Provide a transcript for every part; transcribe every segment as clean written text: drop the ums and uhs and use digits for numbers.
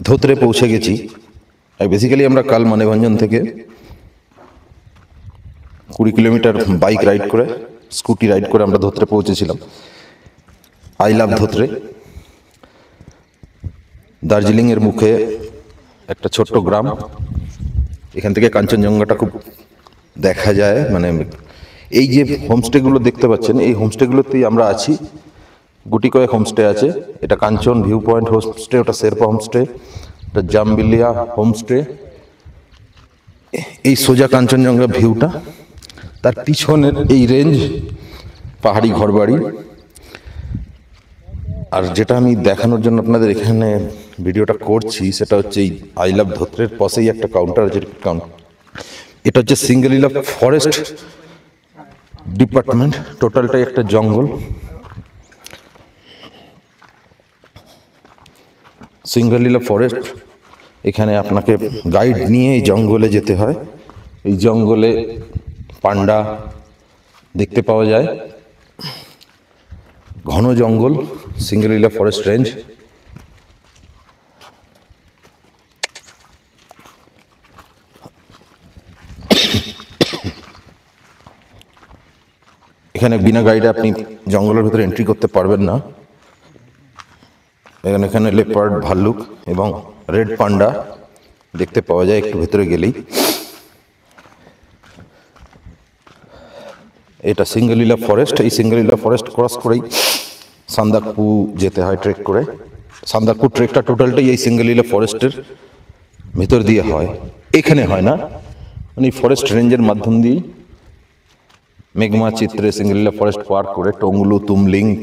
ধোত্রে পৌঁছে গেছি। বেসিক্যালি আমরা কাল মানেভঞ্জন থেকে 20 কিলোমিটার বাইক রাইড করে, স্কুটি রাইড করে আমরা ধোত্রে পৌঁছেছিলাম। I love Dhotrey. দার্জিলিংয়ের মুখে একটা ছোট্ট গ্রাম। এখান থেকে কাঞ্চনজঙ্ঘাটা খুব দেখা যায়। মানে এই যে হোমস্টেগুলো দেখতে পাচ্ছেন, এই হোমস্টেগুলোতেই আমরা আছি। গুটি কয়েক হোমস্টে আছে। এটা কাঞ্চন ভিউ পয়েন্ট হোমস্টে, ওটা শেরপা হোমস্টে, এটা জামবিলিয়া হোমস্টে। এই সোজা কাঞ্চনজঙ্ঘা ভিউটা, তার পিছনের এই রেঞ্জ পাহাড়ি ঘরবাড়ি। আর যেটা আমি দেখানোর জন্য আপনাদের এখানে ভিডিওটা করছি সেটা হচ্ছে এই আই লাভ ধোত্রের পাশেই একটা কাউন্টার আছে। এটা হচ্ছে সিঙ্গেলিলা ফরেস্ট ডিপার্টমেন্ট। টোটালটাই একটা জঙ্গল। সিঙ্গেলিলা ফরেস্ট। এখানে আপনাকে গাইড নিয়ে এই জঙ্গলে যেতে হয়। এই জঙ্গলে পান্ডা দেখতে পাওয়া যায়। ঘন জঙ্গল, সিঙ্গেলিলা ফরেস্ট রেঞ্জ। এখানে বিনা গাইডে আপনি জঙ্গলের ভিতরে এন্ট্রি করতে পারবেন না। এখানে লেপার্ড, ভাল্লুক এবং রেড পান্ডা দেখতে পাওয়া যায় একটু ভেতরে গেলেই। এটা সিঙ্গেলিলা ফরেস্ট। এই সিঙ্গেলিলা ফরেস্ট ক্রস করেই সান্দাকপু যেতে হয় ট্রেক করে। সান্দাকপু ট্রেকটা টোটালটাই এই সিঙ্গেলিলা ফরেস্টের ভেতর দিয়ে হয়। এখানে হয় না, মানে ফরেস্ট রেঞ্জের মাধ্যম দিয়ে মেঘমা চিত্রে সিঙ্গেলিলা ফরেস্ট পার করে টংলু,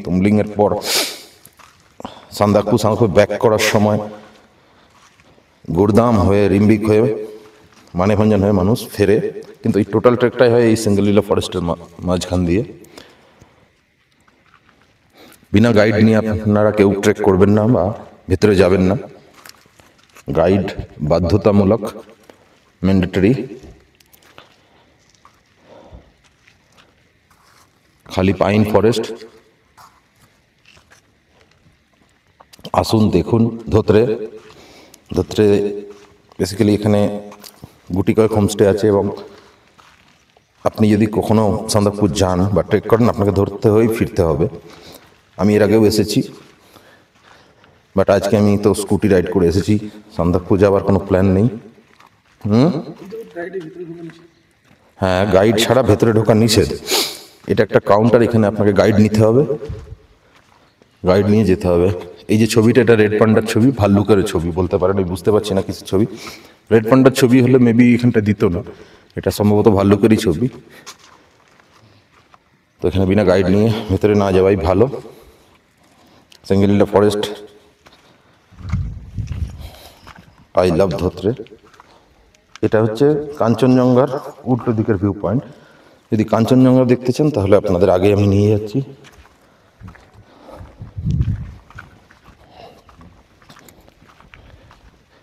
তুমলিং এর পর সান্দাকপু ব্যাক করার সময় গুরদাম হয়ে, রিম্বিক হয়ে, মানেভঞ্জন হয়ে মানুষ ফেরে। কিন্তু এই টোটাল ট্রেকটাই হয় এই সিঙ্গেলিলা ফরেস্টের মাঝখান দিয়ে। বিনা গাইড নিয়ে আপনারা কেউ ট্রেক করবেন না বা ভেতরে যাবেন না। গাইড বাধ্যতামূলক, ম্যান্ডেটরি। খালি পাইন ফরেস্ট। আসুন দেখুন ধোত্রে। বেসিক্যালি এখানে গুটি কয়েক হোমস্টে আছে এবং আপনি যদি কখনো সান্দাকপু যান বা ট্রেক করেন, আপনাকে ধরতে হয়েই ফিরতে হবে। আমি এর আগেও এসেছি, বাট আজকে আমি তো স্কুটি রাইড করে এসেছি। সান্দাকপু যাওয়ার কোনো প্ল্যান নেই। হ্যাঁ, গাইড ছাড়া ভেতরে ঢোকা নিষেধ। এটা একটা কাউন্টার, এখানে আপনাকে গাইড নিতে হবে, গাইড নিয়ে যেতে হবে। এই যে ছবিটা, এটা রেড পান্ডার ছবি, ভাল্লুকের ছবি বলতে পারেন, আমি বুঝতে পারছি না কিছু ছবি। রেড পান্ডার ছবি হলে মেবি এখানটা দিত না, এটা সম্ভবত ভাল্লুকেরই ছবি। তো এখানে বিনা গাইড নিয়ে ভেতরে না যাওয়াই ভালো। সিঙ্গেলিলা ফরেস্ট, আই লাভ ধোত্রে। এটা হচ্ছে কাঞ্চনজঙ্ঘার উল্টো দিকের ভিউ পয়েন্ট। যদি কাঞ্চনজঙ্ঘা দেখতে চান তাহলে আপনাদের আগে আমি নিয়ে যাচ্ছি।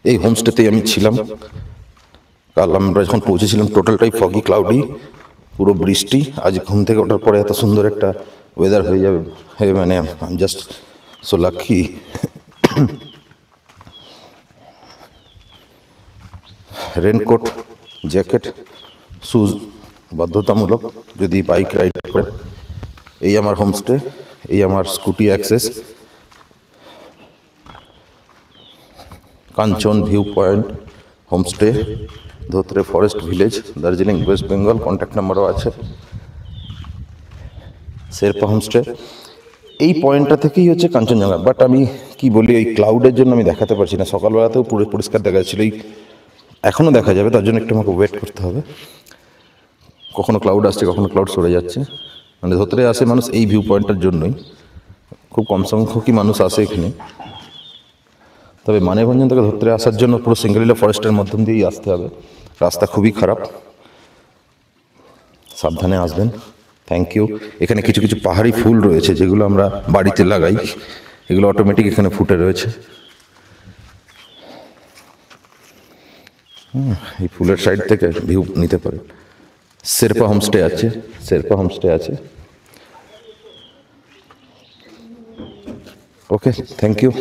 এই হোমস্টেতেই আমি ছিলাম কাল। আমরা যখন পৌঁছেছিলাম টোটালটাই ফগি, ক্লাউডি, পুরো বৃষ্টি। আজ ঘুম থেকে ওঠার পরে এত সুন্দর একটা ওয়েদার হয়ে যাবে, মানে just so lucky. Raincoat, jacket, shoes বাধ্যতামূলক যদি বাইক রাইড করে। এই আমার হোমস্টে, এই আমার scooty access. Kanchan view point homestay, Dhotrey forest village, Darjeeling, West Bengal. Contact নাম্বারও আছে। শেরপা হোমস্টে। এই পয়েন্টটা থেকেই হচ্ছে কাঞ্চনজঙ্ঘা। বাট আমি কি বলি, এই ক্লাউডের জন্য আমি দেখাতে পারছি না। সকালবেলাতেও পুরো পরিষ্কার দেখা যাচ্ছিল, এখনও দেখা যাবে, তার জন্য একটু আমাকে ওয়েট করতে হবে। কখনো ক্লাউড আসছে, কখনো ক্লাউড সরে যাচ্ছে। মানে ধোত্রে আসে মানুষ এই ভিউ পয়েন্টটার জন্যই। খুব কম সংখ্যকই মানুষ আসে এখানে। তবে মানেভঞ্জন থেকে ধোত্রে আসার জন্য পুরো সিঙ্গেলিলা ফরেস্টের মাধ্যম দিয়েই আসতে হবে। রাস্তা খুবই খারাপ, সাবধানে আসবেন। Thank you. এখানে কিছু কিছু পাহাড়ি ফুল রয়েছে যেগুলো আমরা বাড়িতে লাগাই, এগুলো অটোমেটিক এখানে ফুটে রয়েছে। এই ফুলের সাইড থেকে ভিউ নিতে পারে। শেরপা হোমস্টে আছে। ওকে, থ্যাংক ইউ।